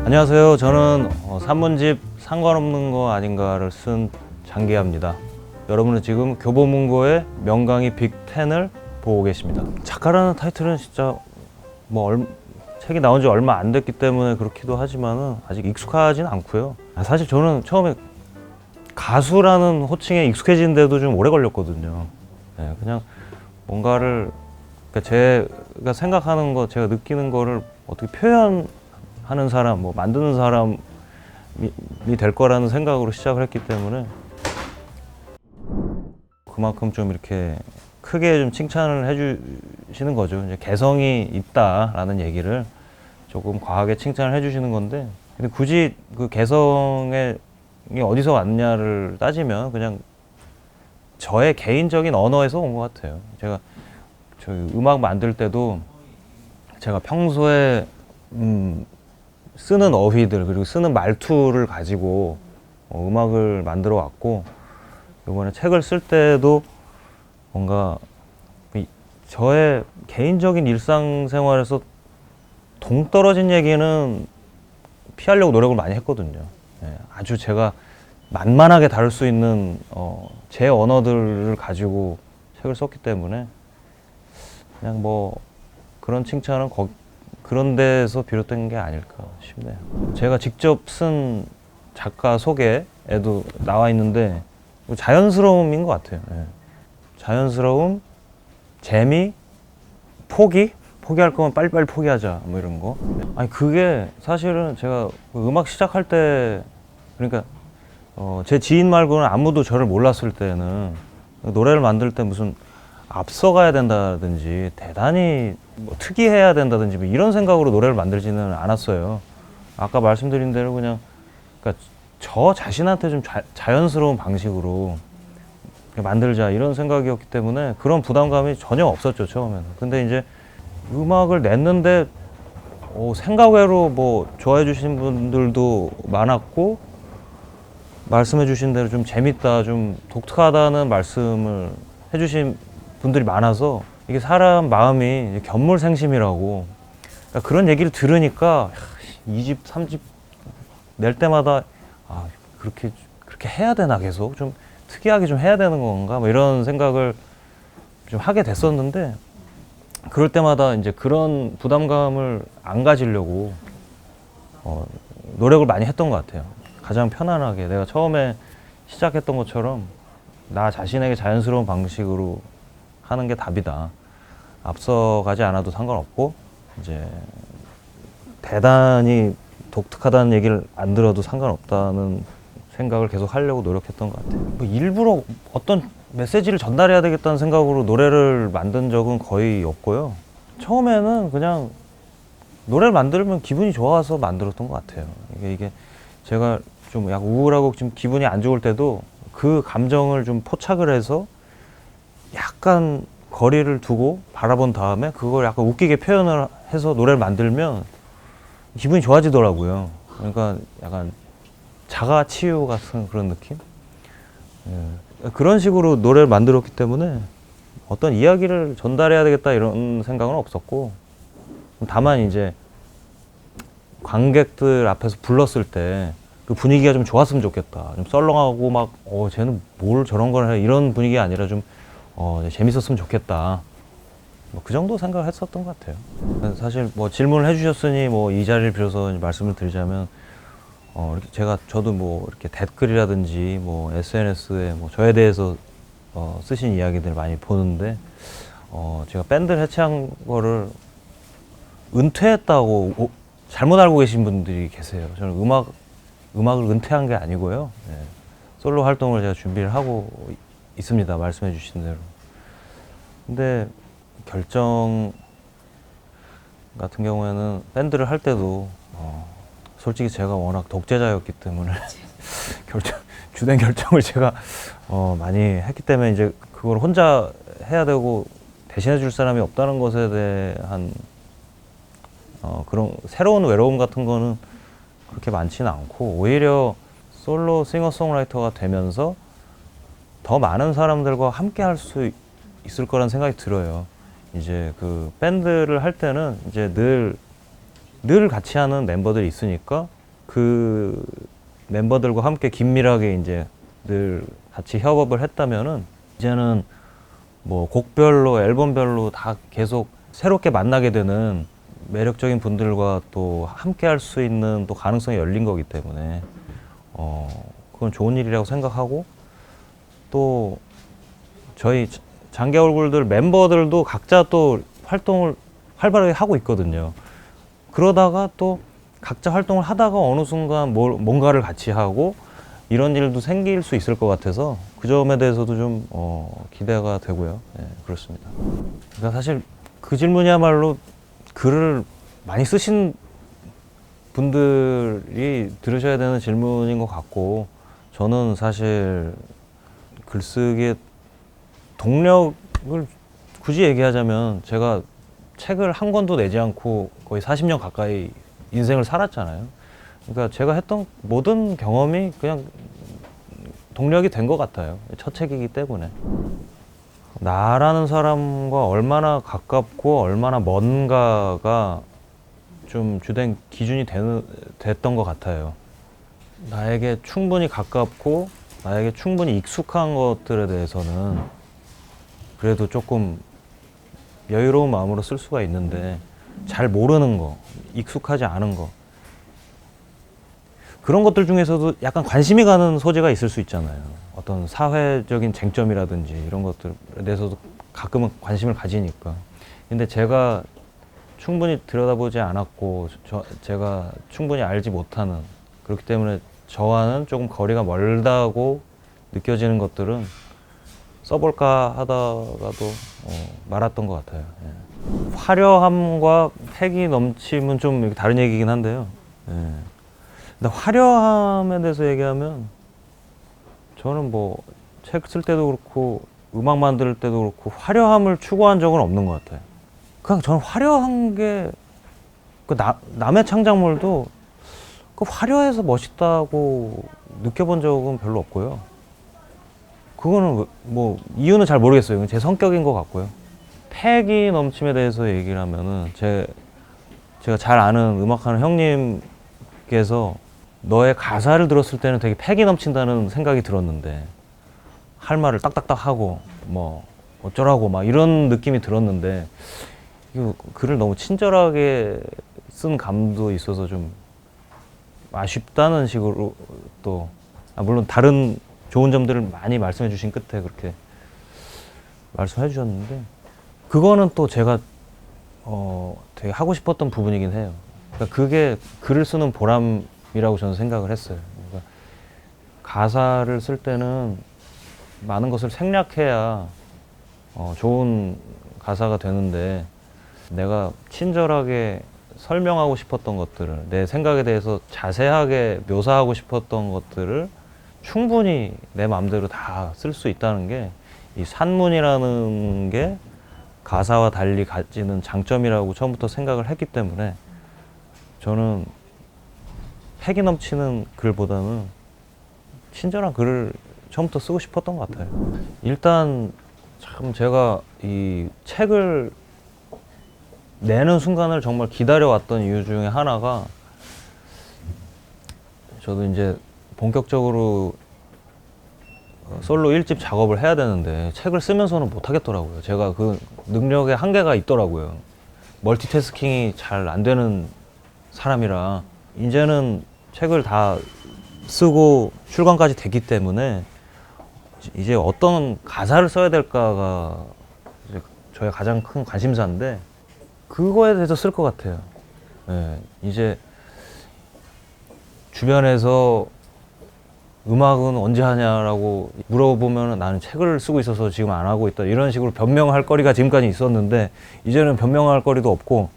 안녕하세요. 저는 산문집 상관없는 거 아닌가를 쓴 장기하입니다. 여러분은 지금 교보문고의 명강의 빅10을 보고 계십니다. 작가라는 타이틀은 진짜 책이 나온 지 얼마 안 됐기 때문에 그렇기도 하지만은 아직 익숙하진 않고요. 사실 저는 처음에 가수라는 호칭에 익숙해진 데도 좀 오래 걸렸거든요. 네, 그냥 뭔가를 제가 생각하는 거, 제가 느끼는 거를 어떻게 표현하는 사람, 만드는 사람이 될 거라는 생각으로 시작을 했기 때문에 그만큼 좀 이렇게 크게 좀 칭찬을 해주시는 거죠. 이제 개성이 있다라는 얘기를 조금 과하게 칭찬을 해주시는 건데, 근데 굳이 그 개성이 어디서 왔냐를 따지면 그냥 저의 개인적인 언어에서 온 것 같아요. 제가 음악 만들 때도 제가 평소에 쓰는 어휘들 그리고 쓰는 말투를 가지고 음악을 만들어 왔고, 이번에 책을 쓸 때도 뭔가 저의 개인적인 일상생활에서 동떨어진 얘기는 피하려고 노력을 많이 했거든요. 아주 제가 만만하게 다룰 수 있는 제 언어들을 가지고 책을 썼기 때문에 그냥 그런 칭찬은 그런 데서 비롯된 게 아닐까 싶네요. 제가 직접 쓴 작가 소개에도 나와 있는데 자연스러움인 것 같아요. 자연스러움, 재미, 포기할 거면 빨리빨리 포기하자, 이런 거. 아니, 그게 사실은 제가 음악 시작할 때, 그러니까 제 지인 말고는 아무도 저를 몰랐을 때는 노래를 만들 때 무슨 앞서가야 된다든지 대단히 특이해야 된다든지 이런 생각으로 노래를 만들지는 않았어요. 아까 말씀드린 대로 그러니까 저 자신한테 좀 자연스러운 방식으로 만들자 이런 생각이었기 때문에 그런 부담감이 전혀 없었죠, 처음에는. 근데 이제 음악을 냈는데 생각외로 좋아해 주신 분들도 많았고, 말씀해 주신 대로 좀 재밌다, 좀 독특하다는 말씀을 해주신 분들이 많아서, 이게 사람 마음이 견물생심이라고, 그러니까 그런 얘기를 들으니까 2집, 3집 낼 때마다 그렇게 해야 되나, 계속 좀 특이하게 좀 해야 되는 건가, 이런 생각을 좀 하게 됐었는데, 그럴 때마다 이제 그런 부담감을 안 가지려고 노력을 많이 했던 것 같아요. 가장 편안하게 내가 처음에 시작했던 것처럼 나 자신에게 자연스러운 방식으로 하는 게 답이다. 앞서가지 않아도 상관없고, 이제 대단히 독특하다는 얘기를 안 들어도 상관없다는 생각을 계속 하려고 노력했던 것 같아요. 일부러 어떤 메시지를 전달해야 되겠다는 생각으로 노래를 만든 적은 거의 없고요. 처음에는 그냥 노래를 만들면 기분이 좋아서 만들었던 것 같아요. 이게 제가 좀 약간 우울하고 지금 기분이 안 좋을 때도 그 감정을 좀 포착을 해서 약간 거리를 두고 바라본 다음에 그걸 약간 웃기게 표현을 해서 노래를 만들면 기분이 좋아지더라고요. 그러니까 약간 자가 치유 같은 그런 느낌? 그런 식으로 노래를 만들었기 때문에 어떤 이야기를 전달해야 되겠다 이런 생각은 없었고, 다만 이제 관객들 앞에서 불렀을 때 그 분위기가 좀 좋았으면 좋겠다. 좀 썰렁하고 쟤는 뭘 저런 걸 해, 이런 분위기가 아니라 좀 재밌었으면 좋겠다. 그 정도 생각을 했었던 것 같아요. 사실 질문을 해주셨으니 이 자리를 빌어서 말씀을 드리자면, 저도 이렇게 댓글이라든지 SNS에 저에 대해서 쓰신 이야기들 많이 보는데, 제가 밴드를 해체한 거를 은퇴했다고 잘못 알고 계신 분들이 계세요. 저는 음악을 은퇴한 게 아니고요. 솔로 활동을 제가 준비를 하고 있습니다. 말씀해 주신 대로. 근데 결정 같은 경우에는 밴드를 할 때도 솔직히 제가 워낙 독재자였기 때문에 주된 결정을 제가 많이 했기 때문에 이제 그걸 혼자 해야 되고 대신해 줄 사람이 없다는 것에 대한 그런 새로운 외로움 같은 거는 그렇게 많지는 않고, 오히려 솔로 싱어송라이터가 되면서 더 많은 사람들과 함께 할 수 있을 거라는 생각이 들어요. 이제 그 밴드를 할 때는 이제 늘 같이 하는 멤버들이 있으니까 그 멤버들과 함께 긴밀하게 이제 늘 같이 협업을 했다면은 이제는 뭐 곡별로 앨범별로 다 계속 새롭게 만나게 되는 매력적인 분들과 또 함께 할 수 있는 또 가능성이 열린 거기 때문에 그건 좋은 일이라고 생각하고, 또 저희 장기 얼굴들 멤버들도 각자 또 활동을 활발하게 하고 있거든요. 그러다가 또 각자 활동을 하다가 어느 순간 뭔가를 같이 하고 이런 일도 생길 수 있을 것 같아서 그 점에 대해서도 좀 기대가 되고요. 네, 그렇습니다. 그러니까 사실 그 질문이야말로 글을 많이 쓰신 분들이 들으셔야 되는 질문인 것 같고, 저는 사실 글쓰기에 동력을 굳이 얘기하자면 제가 책을 한 권도 내지 않고 거의 40년 가까이 인생을 살았잖아요. 그러니까 제가 했던 모든 경험이 그냥 동력이 된 것 같아요. 첫 책이기 때문에. 나라는 사람과 얼마나 가깝고 얼마나 먼가가 좀 주된 기준이 됐던 것 같아요. 나에게 충분히 가깝고 나에게 충분히 익숙한 것들에 대해서는 그래도 조금 여유로운 마음으로 쓸 수가 있는데, 잘 모르는 거, 익숙하지 않은 거, 그런 것들 중에서도 약간 관심이 가는 소재가 있을 수 있잖아요. 어떤 사회적인 쟁점이라든지 이런 것들에 대해서도 가끔은 관심을 가지니까. 근데 제가 충분히 들여다보지 않았고 제가 충분히 알지 못하는, 그렇기 때문에 저와는 조금 거리가 멀다고 느껴지는 것들은 써볼까 하다가도 말았던 것 같아요. 예. 화려함과 패기 넘침은 좀 다른 얘기긴 한데요. 예. 근데 화려함에 대해서 얘기하면 저는 뭐 책 쓸 때도 그렇고 음악 만들 때도 그렇고 화려함을 추구한 적은 없는 것 같아요. 그냥 저는 화려한 게 남의 창작물도 화려해서 멋있다고 느껴본 적은 별로 없고요. 그거는 뭐 이유는 잘 모르겠어요. 제 성격인 것 같고요. 패기 넘침에 대해서 얘기를 하면은 제가 잘 아는 음악하는 형님께서 너의 가사를 들었을 때는 되게 패기 넘친다는 생각이 들었는데, 할 말을 딱딱딱 하고 뭐 어쩌라고 막 이런 느낌이 들었는데, 이거 글을 너무 친절하게 쓴 감도 있어서 좀 아쉽다는 식으로 또 물론 다른 좋은 점들을 많이 말씀해 주신 끝에 그렇게 말씀해 주셨는데, 그거는 또 제가 되게 하고 싶었던 부분이긴 해요. 그러니까 그게 글을 쓰는 보람이라고 저는 생각을 했어요. 그러니까 가사를 쓸 때는 많은 것을 생략해야 좋은 가사가 되는데, 내가 친절하게 설명하고 싶었던 것들을, 내 생각에 대해서 자세하게 묘사하고 싶었던 것들을 충분히 내 마음대로 다 쓸 수 있다는 게, 이 산문이라는 게 가사와 달리 가지는 장점이라고 처음부터 생각을 했기 때문에 저는 패기 넘치는 글보다는 친절한 글을 처음부터 쓰고 싶었던 것 같아요. 일단 참 제가 이 책을 내는 순간을 정말 기다려왔던 이유 중에 하나가, 저도 이제 본격적으로 솔로 1집 작업을 해야 되는데 책을 쓰면서는 못 하겠더라고요. 제가 그 능력에 한계가 있더라고요. 멀티태스킹이 잘 안 되는 사람이라, 이제는 책을 다 쓰고 출간까지 됐기 때문에 이제 어떤 가사를 써야 될까가 이제 저의 가장 큰 관심사인데, 그거에 대해서 쓸 것 같아요. 예, 이제 주변에서 음악은 언제 하냐라고 물어보면 나는 책을 쓰고 있어서 지금 안 하고 있다, 이런 식으로 변명할 거리가 지금까지 있었는데, 이제는 변명할 거리도 없고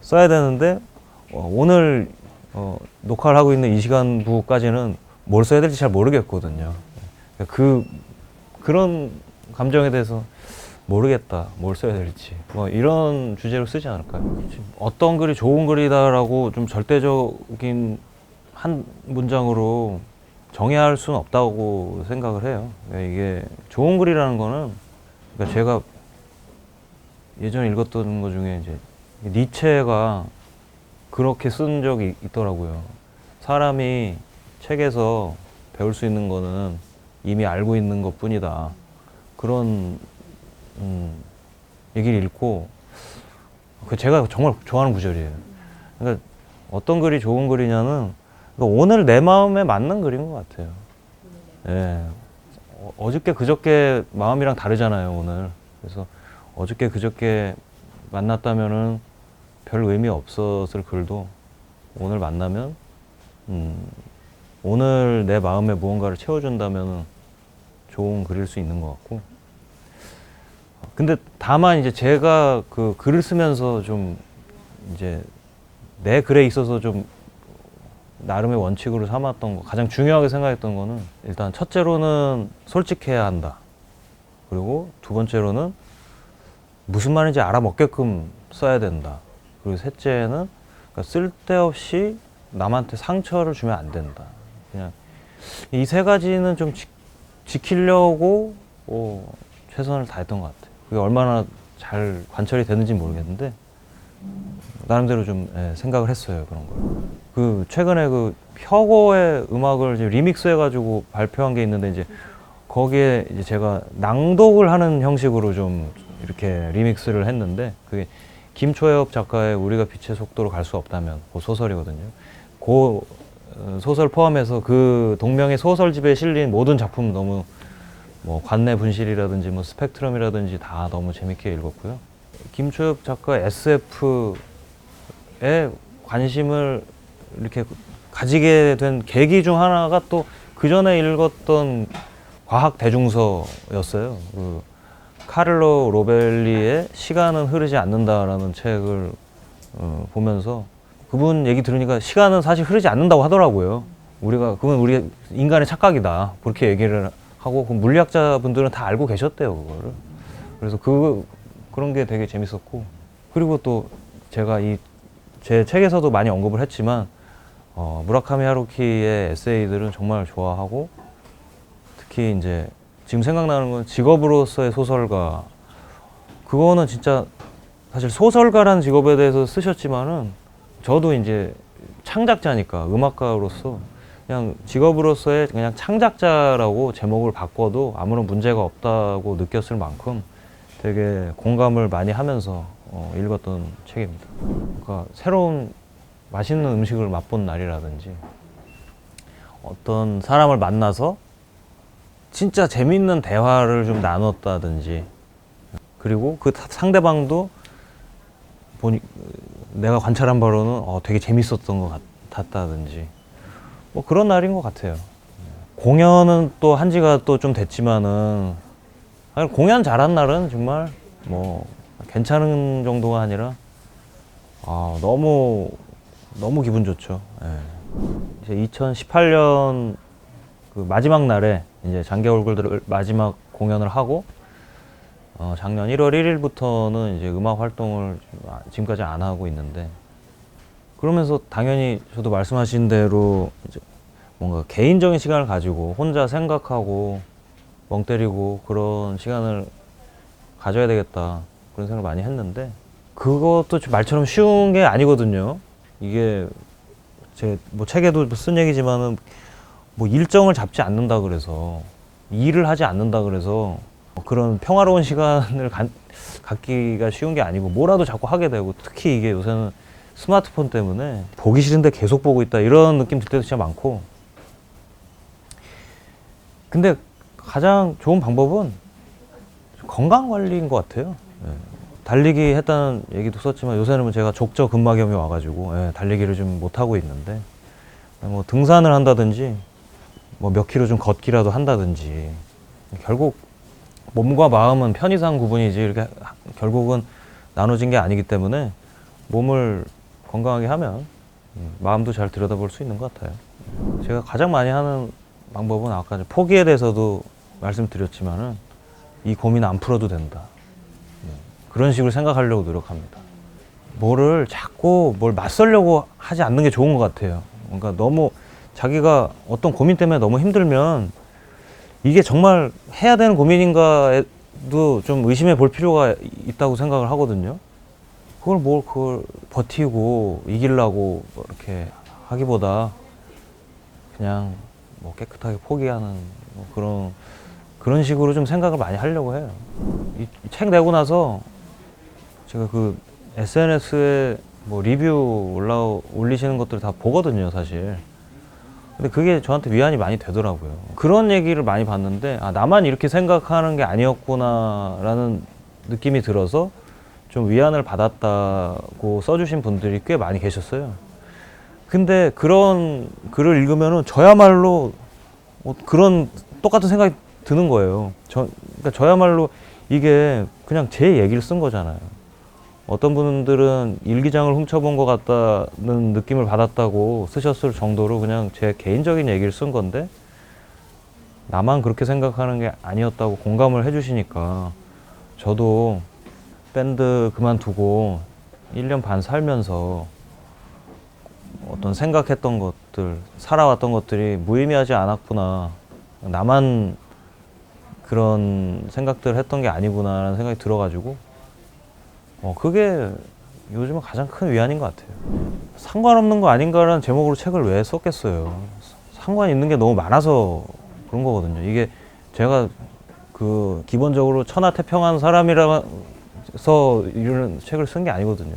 써야 되는데, 오늘 녹화를 하고 있는 이 시간부까지는 뭘 써야 될지 잘 모르겠거든요. 그런 감정에 대해서 모르겠다, 뭘 써야 될지, 뭐 이런 주제로 쓰지 않을까요? 어떤 글이 좋은 글이다라고 좀 절대적인 한 문장으로 정의할 수는 없다고 생각을 해요. 이게 좋은 글이라는 거는, 그러니까 제가 예전에 읽었던 것 중에 이제 니체가 그렇게 쓴 적이 있더라고요. 사람이 책에서 배울 수 있는 거는 이미 알고 있는 것 뿐이다. 그런 얘기를 읽고 그 제가 정말 좋아하는 구절이에요. 그러니까 어떤 글이 좋은 글이냐는 그러니까 오늘 내 마음에 맞는 글인 것 같아요. 예. 어저께 그저께 마음이랑 다르잖아요, 오늘. 그래서 어저께 그저께 만났다면은 별 의미 없었을 글도 오늘 만나면 오늘 내 마음에 무언가를 채워준다면 좋은 글일 수 있는 것 같고. 근데 다만 이제 제가 그 글을 쓰면서 좀 이제 내 글에 있어서 좀 나름의 원칙으로 삼았던 거, 가장 중요하게 생각했던 거는 일단 첫째로는 솔직해야 한다. 그리고 두 번째로는 무슨 말인지 알아먹게끔 써야 된다. 그리고 셋째는 그러니까 쓸데없이 남한테 상처를 주면 안 된다. 그냥 이 세 가지는 좀 지키려고 최선을 다했던 것 같아요. 그게 얼마나 잘 관철이 됐는지 모르겠는데 나름대로 좀 생각을 했어요, 그런 걸. 그 최근에 그 혁오의 음악을 이제 리믹스해가지고 발표한 게 있는데 이제 거기에 이제 제가 낭독을 하는 형식으로 좀 이렇게 리믹스를 했는데 그게 김초엽 작가의 우리가 빛의 속도로 갈 수 없다면 그 소설이거든요. 그 소설 포함해서 그 동명의 소설집에 실린 모든 작품 너무 뭐 관내 분실이라든지 뭐 스펙트럼이라든지 다 너무 재밌게 읽었고요. 김초엽 작가 SF에 관심을 이렇게 가지게 된 계기 중 하나가 또 그 전에 읽었던 과학 대중서였어요. 그 카를로 로벨리의 시간은 흐르지 않는다라는 책을 보면서 그분 얘기 들으니까 시간은 사실 흐르지 않는다고 하더라고요. 그건 우리 인간의 착각이다. 그렇게 얘기를 하고 그 물리학자분들은 다 알고 계셨대요, 그거를. 그래서 그런 게 되게 재밌었고 그리고 또 제가 제 책에서도 많이 언급을 했지만 무라카미 하루키의 에세이들은 정말 좋아하고 특히 이제 지금 생각나는 건 직업으로서의 소설가. 그거는 진짜 사실 소설가라는 직업에 대해서 쓰셨지만은 저도 이제 창작자니까 음악가로서 그냥 직업으로서의 그냥 창작자라고 제목을 바꿔도 아무런 문제가 없다고 느꼈을 만큼 되게 공감을 많이 하면서 읽었던 책입니다. 그러니까 새로운 맛있는 음식을 맛본 날이라든지 어떤 사람을 만나서 진짜 재밌는 대화를 좀 나눴다든지 그리고 그 상대방도 내가 관찰한 바로는 되게 재밌었던 것 같다든지 뭐 그런 날인 것 같아요. 공연은 또 한 지가 또 좀 됐지만은 공연 잘한 날은 정말 뭐 괜찮은 정도가 아니라 너무 기분 좋죠. 이제 2018년 그 마지막 날에 이제 장기 얼굴들 마지막 공연을 하고 작년 1월 1일부터는 이제 음악 활동을 지금까지 안 하고 있는데 그러면서 당연히 저도 말씀하신 대로 이제 뭔가 개인적인 시간을 가지고 혼자 생각하고 멍 때리고 그런 시간을 가져야 되겠다 그런 생각을 많이 했는데 그것도 말처럼 쉬운 게 아니거든요. 이게 제 뭐 책에도 쓴 얘기지만은 뭐 일정을 잡지 않는다 그래서 일을 하지 않는다 그래서 그런 평화로운 시간을 갖기가 쉬운 게 아니고 뭐라도 자꾸 하게 되고 특히 이게 요새는 스마트폰 때문에 보기 싫은데 계속 보고 있다 이런 느낌 들 때도 진짜 많고 근데 가장 좋은 방법은 건강 관리인 것 같아요. 달리기 했다는 얘기도 썼지만 요새는 제가 족저 근막염이 와가지고 달리기를 좀 못하고 있는데 뭐 등산을 한다든지 뭐 몇 킬로 좀 걷기라도 한다든지 결국 몸과 마음은 편의상 구분이지 이렇게 결국은 나눠진 게 아니기 때문에 몸을 건강하게 하면 마음도 잘 들여다볼 수 있는 것 같아요. 제가 가장 많이 하는 방법은 아까 포기에 대해서도 말씀드렸지만은 이 고민 안 풀어도 된다. 그런 식으로 생각하려고 노력합니다. 자꾸 뭘 맞설려고 하지 않는 게 좋은 것 같아요. 그러니까 너무 자기가 어떤 고민 때문에 너무 힘들면 이게 정말 해야 되는 고민인가에도 좀 의심해 볼 필요가 있다고 생각을 하거든요. 그걸 버티고 이기려고 뭐 이렇게 하기보다 그냥 뭐 깨끗하게 포기하는 뭐 그런 식으로 좀 생각을 많이 하려고 해요. 이 책 내고 나서 제가 그 SNS에 뭐 리뷰 올리시는 것들을 다 보거든요, 사실. 근데 그게 저한테 위안이 많이 되더라고요. 그런 얘기를 많이 봤는데, 아, 나만 이렇게 생각하는 게 아니었구나라는 느낌이 들어서 좀 위안을 받았다고 써주신 분들이 꽤 많이 계셨어요. 근데 그런 글을 읽으면은 저야말로 그런 똑같은 생각이 드는 거예요. 그러니까 저야말로 이게 그냥 제 얘기를 쓴 거잖아요. 어떤 분들은 일기장을 훔쳐본 것 같다는 느낌을 받았다고 쓰셨을 정도로 그냥 제 개인적인 얘기를 쓴 건데, 나만 그렇게 생각하는 게 아니었다고 공감을 해주시니까 저도 밴드 그만두고 1년 반 살면서 어떤 생각했던 것들, 살아왔던 것들이 무의미하지 않았구나, 나만 그런 생각들을 했던 게 아니구나라는 생각이 들어가지고 그게 요즘은 가장 큰 위안인 것 같아요. 상관없는 거 아닌가라는 제목으로 책을 왜 썼겠어요. 상관 있는 게 너무 많아서 그런 거거든요. 이게 제가 그 기본적으로 천하태평한 사람이라서 이런 책을 쓴 게 아니거든요.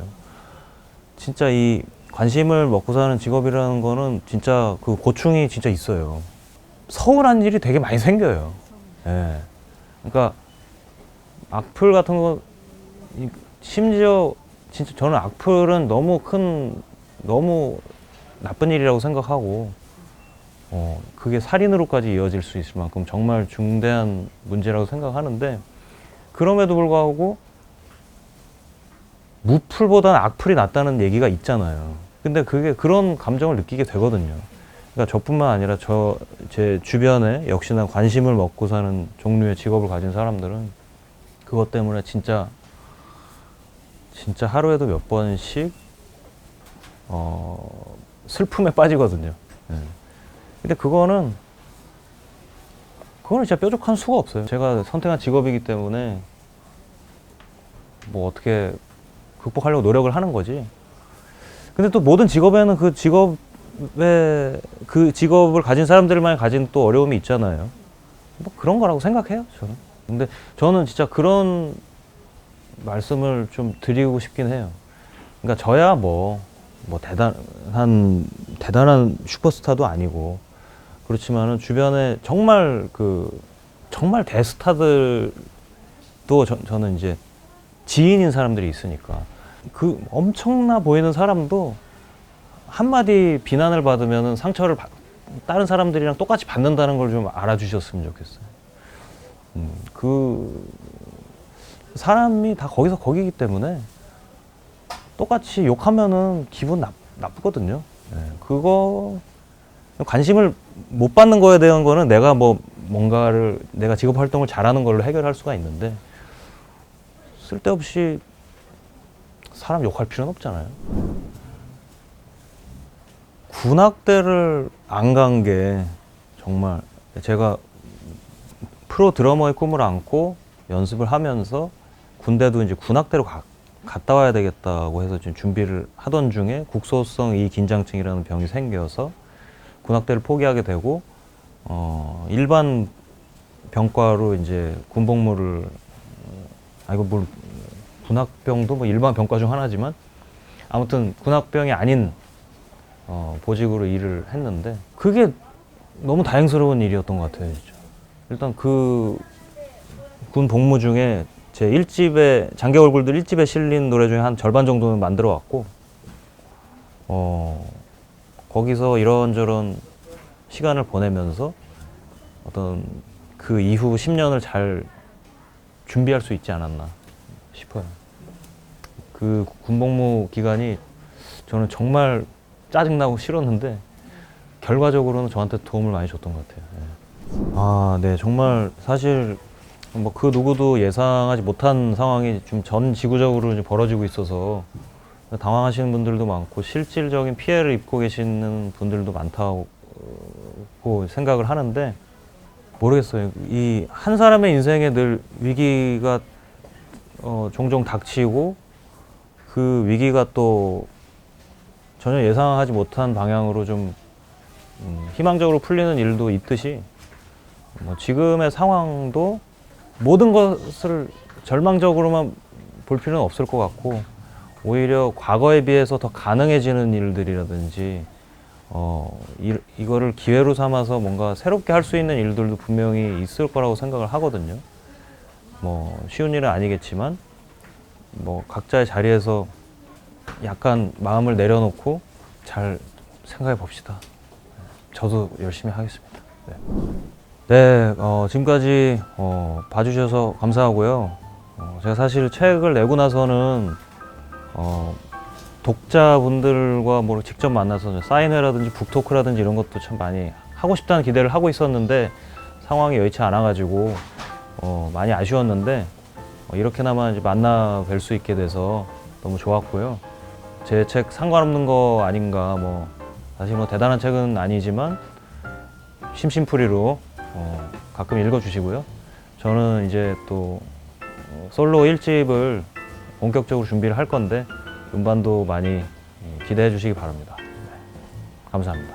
진짜 이 관심을 먹고 사는 직업이라는 거는 진짜 그 고충이 진짜 있어요. 서운한 일이 되게 많이 생겨요. 예. 그러니까 악플 같은 거, 심지어 진짜 저는 악플은 너무 나쁜 일이라고 생각하고, 그게 살인으로까지 이어질 수 있을 만큼 정말 중대한 문제라고 생각하는데, 그럼에도 불구하고 무플보다는 악플이 낫다는 얘기가 있잖아요. 근데 그게 그런 감정을 느끼게 되거든요. 그러니까 저뿐만 아니라 제 주변에 역시나 관심을 먹고 사는 종류의 직업을 가진 사람들은 그것 때문에 진짜 하루에도 몇 번씩 슬픔에 빠지거든요. 네. 근데 그거는 진짜 뾰족한 수가 없어요. 제가 선택한 직업이기 때문에 뭐 어떻게 극복하려고 노력을 하는 거지. 근데 또 모든 직업에는 그 직업을 가진 사람들만 가진 또 어려움이 있잖아요. 뭐 그런 거라고 생각해요, 저는. 근데 저는 진짜 그런 말씀을 좀 드리고 싶긴 해요. 그러니까 저야 뭐 대단한 슈퍼스타도 아니고, 그렇지만은 주변에 정말 대스타들도 저는 이제 지인인 사람들이 있으니까, 그 엄청나 보이는 사람도 한마디 비난을 받으면 상처를 다른 사람들이랑 똑같이 받는다는 걸 좀 알아주셨으면 좋겠어요. 그 사람이 다 거기기 때문에 똑같이 욕하면은 기분 나쁘거든요. 네, 그거 관심을 못 받는 거에 대한 거는 내가 내가 직업 활동을 잘하는 걸로 해결할 수가 있는데, 쓸데없이 사람 욕할 필요는 없잖아요. 군악대를 안 간 게 정말, 제가 프로 드러머의 꿈을 안고 연습을 하면서 군대도 이제 군악대로 갔다 와야 되겠다고 해서 지금 준비를 하던 중에 국소성 이긴장증이라는 병이 생겨서 군악대를 포기하게 되고, 일반 병과로 이제 군복무를, 군악병도 뭐 일반 병과 중 하나지만 아무튼 군악병이 아닌 보직으로 일을 했는데, 그게 너무 다행스러운 일이었던 것 같아요, 진짜. 일단 그 군 복무 중에 제 1집에 장기 얼굴들 1집에 실린 노래 중에 한 절반 정도는 만들어 왔고, 거기서 이런저런 시간을 보내면서 어떤 그 이후 10년을 잘 준비할 수 있지 않았나 싶어요. 그 군복무 기간이 저는 정말 짜증나고 싫었는데 결과적으로는 저한테 도움을 많이 줬던 것 같아요. 네, 정말 사실 뭐 그 누구도 예상하지 못한 상황이 좀 전 지구적으로 이제 벌어지고 있어서 당황하시는 분들도 많고 실질적인 피해를 입고 계시는 분들도 많다고 생각을 하는데, 모르겠어요. 이 한 사람의 인생에 늘 위기가 종종 닥치고, 그 위기가 또 전혀 예상하지 못한 방향으로 좀 희망적으로 풀리는 일도 있듯이 뭐 지금의 상황도 모든 것을 절망적으로만 볼 필요는 없을 것 같고 오히려 과거에 비해서 더 가능해지는 일들이라든지 이거를 기회로 삼아서 뭔가 새롭게 할 수 있는 일들도 분명히 있을 거라고 생각을 하거든요. 뭐 쉬운 일은 아니겠지만 뭐 각자의 자리에서 약간 마음을 내려놓고 잘 생각해 봅시다. 저도 열심히 하겠습니다. 네, 네 지금까지 봐주셔서 감사하고요. 제가 사실 책을 내고 나서는 독자분들과 뭐 직접 만나서 사인회라든지 북토크라든지 이런 것도 참 많이 하고 싶다는 기대를 하고 있었는데 상황이 여의치 않아가지고 많이 아쉬웠는데 이렇게나마 이제 만나 뵐 수 있게 돼서 너무 좋았고요. 제 책 상관없는 거 아닌가, 뭐 사실 뭐 대단한 책은 아니지만 심심풀이로 가끔 읽어주시고요. 저는 이제 또 솔로 1집을 본격적으로 준비를 할 건데 음반도 많이 기대해 주시기 바랍니다. 네, 감사합니다.